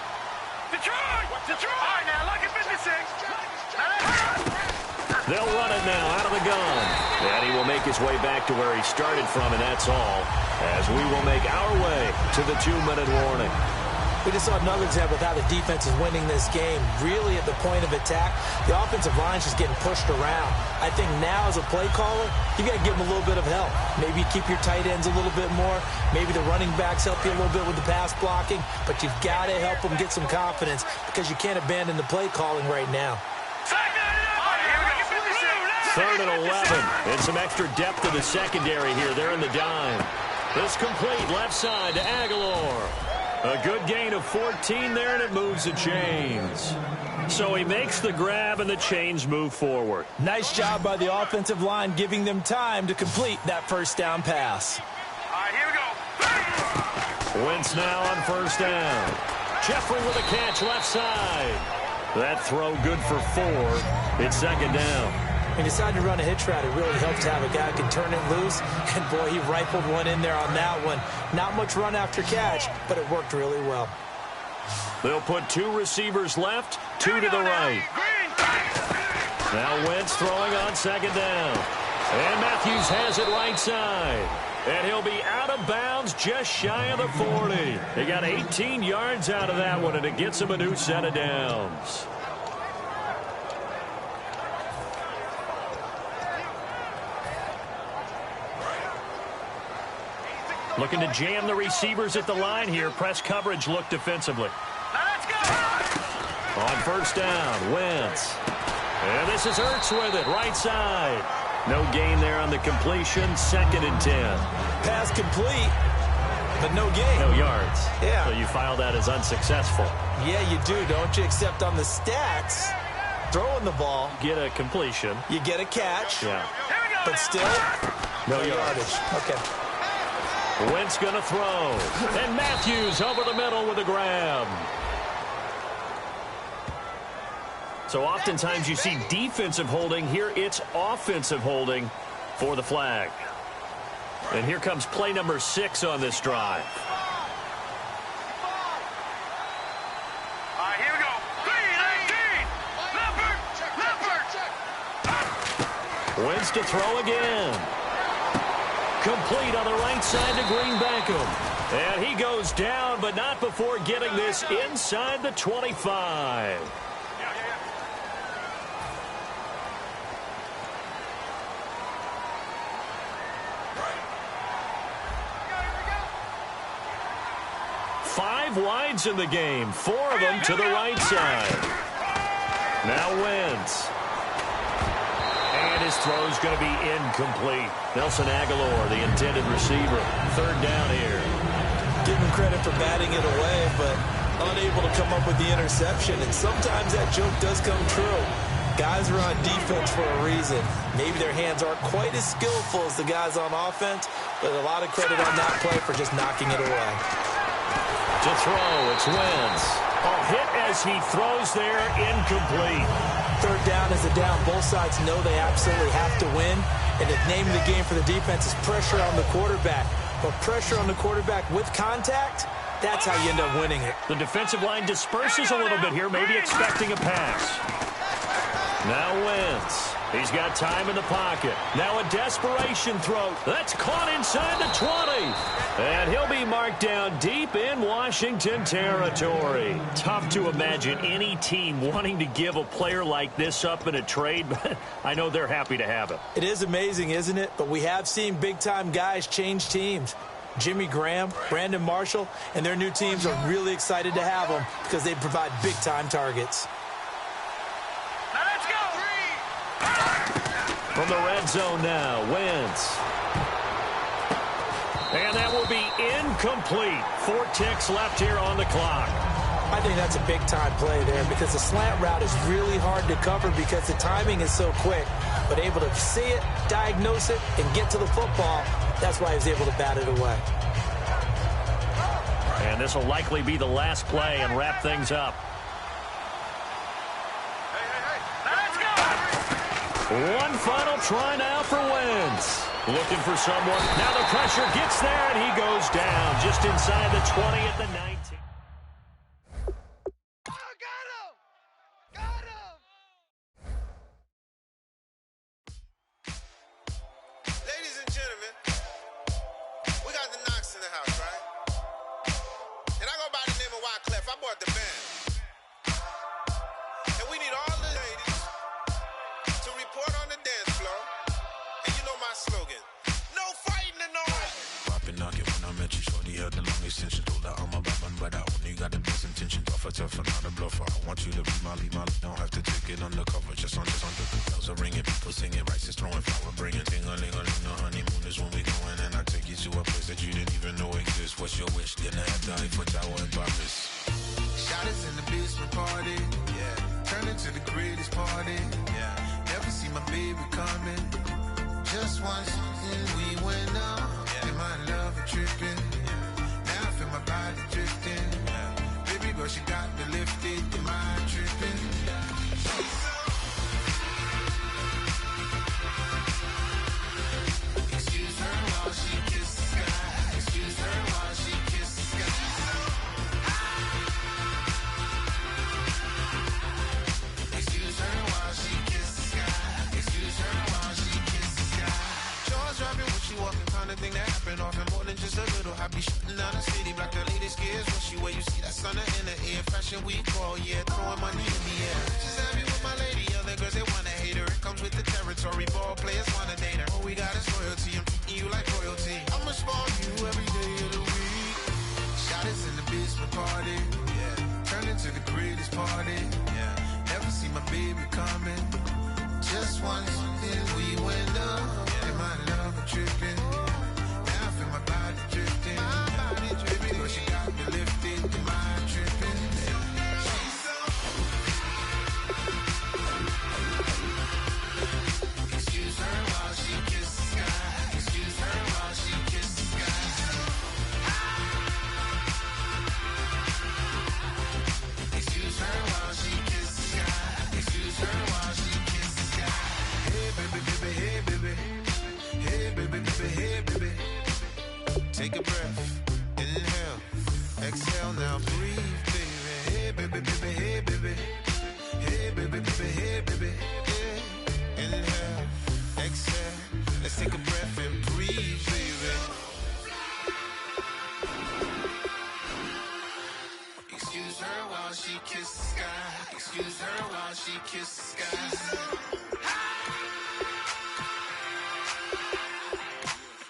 Detroit! All right, now, lucky 56. They'll run it now out of the gun. And he will make his way back to where he started from, and that's all, as we will make our way to the 2-minute warning. We just saw another example of how the defense is winning this game. Really at the point of attack, the offensive line's just getting pushed around. I think now as a play caller, you got to give them a little bit of help. Maybe keep your tight ends a little bit more. Maybe the running backs help you a little bit with the pass blocking. But you've got to help them get some confidence because you can't abandon the play calling right now. 3rd and 11. And some extra depth in the secondary here. They're in the dime. This complete left side to Aguilar. A good gain of 14 there, and it moves the chains. So he makes the grab, and the chains move forward. Nice job by the offensive line, giving them time to complete that first down pass. All right, here we go. Wentz now on first down. Jeffrey with a catch left side. That throw good for 4. It's second down. He decided to run a hitch route. It really helps to have a guy who can turn it loose. And, boy, he rifled one in there on that one. Not much run after catch, but it worked really well. They'll put 2 receivers left, 2 to the right. Now Wentz throwing on second down. And Matthews has it right side. And he'll be out of bounds just shy of the 40. They got 18 yards out of that one, and it gets him a new set of downs. Looking to jam the receivers at the line here. Press coverage look defensively. Let's go! On first down, Wentz. And this is Ertz with it, right side. No gain there on the completion, 2nd and 10. Pass complete, but no gain. No yards. Yeah. So you file that as unsuccessful. Yeah, you do, don't you? Except on the stats, throwing the ball. Get a completion. You get a catch. Yeah. But still, no yardage. Okay. Wentz going to throw. And Matthews over the middle with a grab. So oftentimes you see defensive holding. Here it's offensive holding for the flag. And here comes play number 6 on this drive. All right, here we go. 3-19. Leopard. Wentz to throw again. Complete on the right side to Greenbackham. And he goes down, but not before getting this inside the 25. Five wides in the game, 4 of them to the right side. Now Wentz. And his throw's going to be incomplete. Nelson Aguilar, the intended receiver. 3rd down here. Give him credit for batting it away, but unable to come up with the interception. And sometimes that joke does come true. Guys are on defense for a reason. Maybe their hands aren't quite as skillful as the guys on offense, but a lot of credit on that play for just knocking it away. To throw, it's Wentz. Oh, hit as he throws there, incomplete. 3rd down is a down. Both sides know they absolutely have to win. And the name of the game for the defense is pressure on the quarterback. But pressure on the quarterback with contact, that's how you end up winning it. The defensive line disperses a little bit here, maybe expecting a pass. Now Wentz. He's got time in the pocket. Now a desperation throw. That's caught inside the 20. And he'll be marked down deep in Washington territory. Tough to imagine any team wanting to give a player like this up in a trade, but I know they're happy to have it. It is amazing, isn't it? But we have seen big-time guys change teams. Jimmy Graham, Brandon Marshall, and their new teams are really excited to have them because they provide big-time targets. From the red zone now, Wentz. And that will be incomplete. 4 ticks left here on the clock. I think that's a big-time play there because the slant route is really hard to cover because the timing is so quick. But able to see it, diagnose it, and get to the football, that's why he was able to bat it away. And this will likely be the last play and wrap things up. One final try now for Wentz. Looking for someone. Now the pressure gets there, and he goes down just inside the 20 at the 19. Ladies and gentlemen, we got the Knox in the house, right? And I go by the name of Wyclef tough and not a bluffer. I want you to be my lead, don't have to take it undercover. Just under the bells are ringing, people singing, rice is throwing flower, bringing ting-a-ling-a-ling. The honeymoon is when we going, and I take you to a place that you didn't even know exists. What's your wish? Dinner at the Eiffel Tower in Paris. Shot us in the basement party, yeah. Turn into the greatest party, yeah. Never see my baby coming. Just once, and we went up, yeah. And my love a tripping, yeah. Now I feel my body drifting, yeah. Baby girl, she got me lifted, the mind tripping, yeah. Excuse her while she kisses the sky. Excuse her while she kisses the sky. Excuse her while she kisses the sky. Excuse her while she kisses the sky. Jaws dropping when she walking, kind of thing that happen often. More than just a little happy shooting down the city. Black the latest gears when she wear. You see that sun in the air. Fashion week all year, throwing money in the air. She's happy with my lady. Other girls they wanna hate her. It comes with the territory. Ball players wanna date her. All we got is loyalty. I'm treating you like royalty. I'ma spoil you every day of the week. Shot us in the basement party, yeah. Turn into the greatest party, yeah. Never see my baby coming. Just once, then we went up, yeah. And my love a tripping. Now I feel my body drifting. Baby girl, she got me lifted. The mind tripping. She's so. Excuse her while she kisses the sky. Excuse her while she kisses the sky. Excuse her while she kisses the sky. Excuse her while she kisses the sky. Hey baby, baby, hey baby. Hey baby, baby, hey baby. Take a breath, inhale, exhale, now breathe, baby. Hey baby, baby, hey baby. Hey baby, baby, hey baby. Yeah. Inhale, exhale, let's take a breath and breathe, baby. Excuse her while she kisses the sky. Excuse her while she kisses the sky.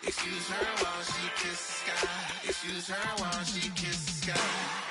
Excuse her while she kisses the sky. Excuse her while she kisses the sky.